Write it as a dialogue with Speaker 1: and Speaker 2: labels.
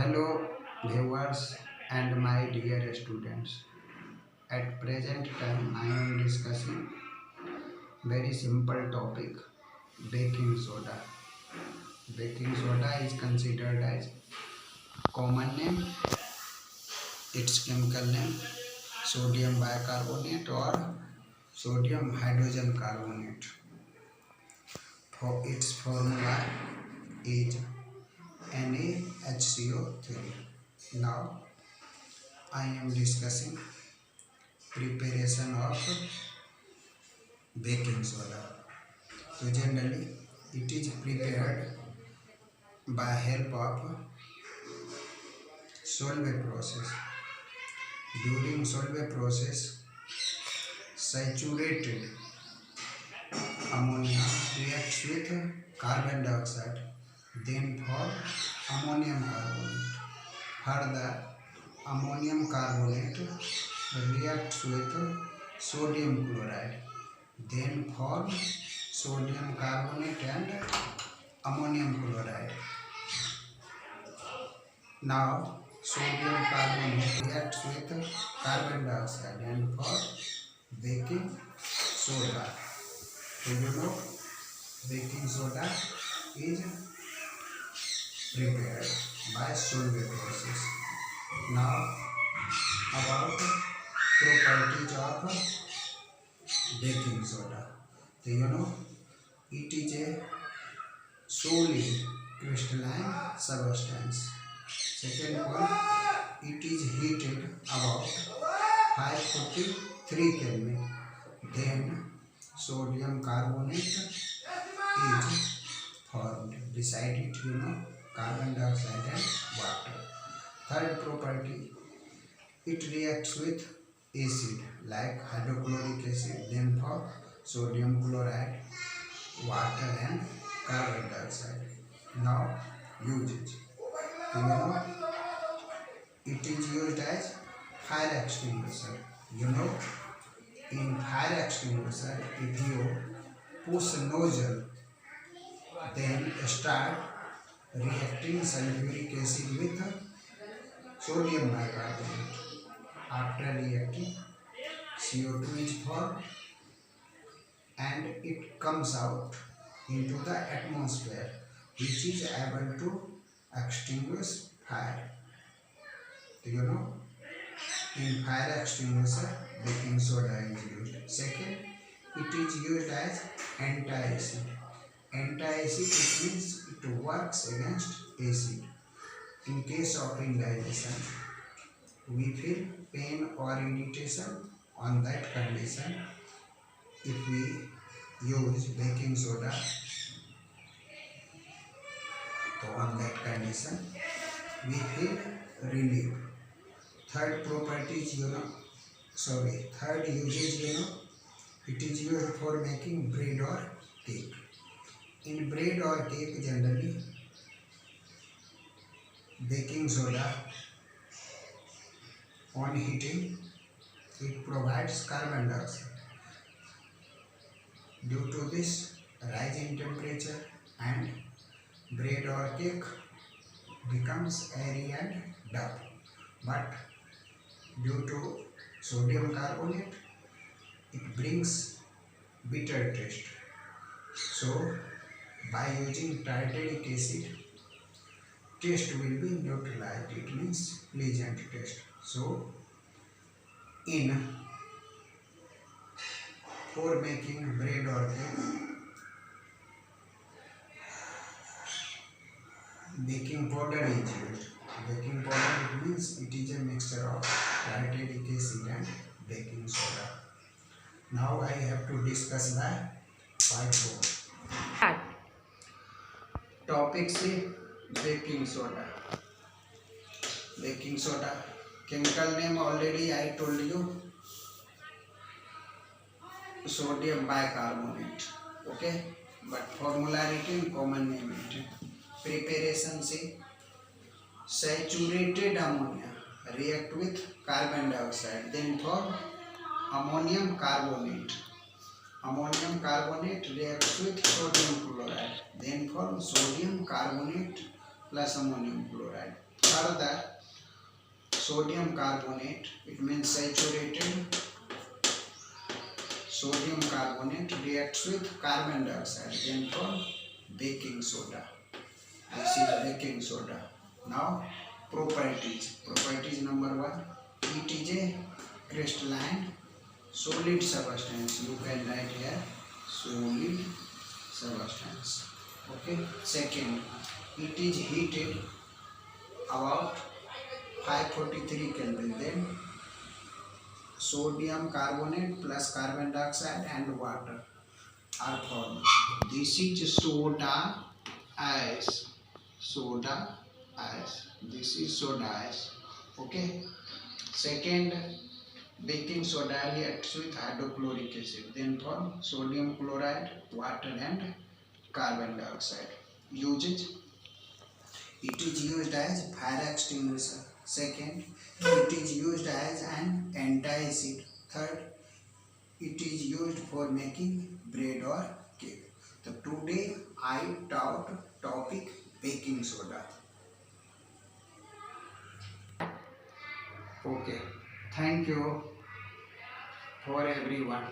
Speaker 1: Hello, viewers and my dear students. At present time, I am discussing very simple topic: baking soda. Baking soda is considered as common name. Its chemical name sodium bicarbonate or sodium hydrogen carbonate. For its formula is NaHCO3. Now I am discussing preparation of baking soda. So generally it is prepared by help of Solvay process. During Solvay process, saturated ammonia reacts with carbon dioxide, then form ammonium carbonate. Further, ammonium carbonate reacts with sodium chloride, then form sodium carbonate and ammonium chloride. Now, sodium carbonate reacts with carbon dioxide and form baking soda. So you know baking soda is prepared by Solvay process. Now about properties of baking soda. So you know it is a solid crystalline substance. Second point, it is heated about 543 Kelvin. Then sodium carbonate is formed. Beside it, you know, carbon dioxide and water. Third property, it reacts with acid like hydrochloric acid, then form sodium chloride, water and carbon dioxide. Now usage. You know, it is used as fire extinguisher. You know, in fire extinguisher, if you push nozzle, then start reacting sulfuric acid with sodium bicarbonate. After reacting, CO2 is formed and it comes out into the atmosphere, which is able to extinguish fire. Do you know? In fire extinguisher, baking soda is used. Second, it is used as anti-acid. Anti-acid, it means it works against acid. In case of indigestion, we feel pain or irritation. On that condition, if we use baking soda, so on that condition, we feel relief. Third properties, third usage, it is used for making bread or cake. In bread or cake, generally, baking soda, on heating, it provides carbon dioxide. Due to this rise in temperature and bread or cake becomes airy and dull. But due to sodium carbonate, it brings bitter taste. So, by using tartaric acid, taste will be neutralized. It means pleasant taste. So, for making bread or cake, baking powder is used. Baking powder means it is a mixture of tartaric acid and baking soda. Now I have to discuss the part 4. Topic C, baking soda. Baking soda. Chemical name already I told you. Sodium bicarbonate. Okay. But formula written, common name written. Preparation C. Saturated ammonia react with carbon dioxide, then form ammonium carbonate. Ammonium carbonate reacts with sodium chloride, then form sodium carbonate plus ammonium chloride. Further, sodium carbonate, it means saturated sodium carbonate reacts with carbon dioxide, then from baking soda. This is baking soda. Now, properties. Properties number 1. It is a crystalline solid substance. You can write here solid substance. Okay. Second, it is heated about 543 Kelvin. Then sodium carbonate plus carbon dioxide and water are formed. This is soda ice. Soda ice. This is soda ice. Okay. Second, baking soda reacts with hydrochloric acid. Then form sodium chloride, water and carbon dioxide. Uses. It is used as fire extinguisher. Second, it is used as an anti-acid. Third, it is used for making bread or cake. So today I taught topic baking soda. Okay. Thank you for everyone.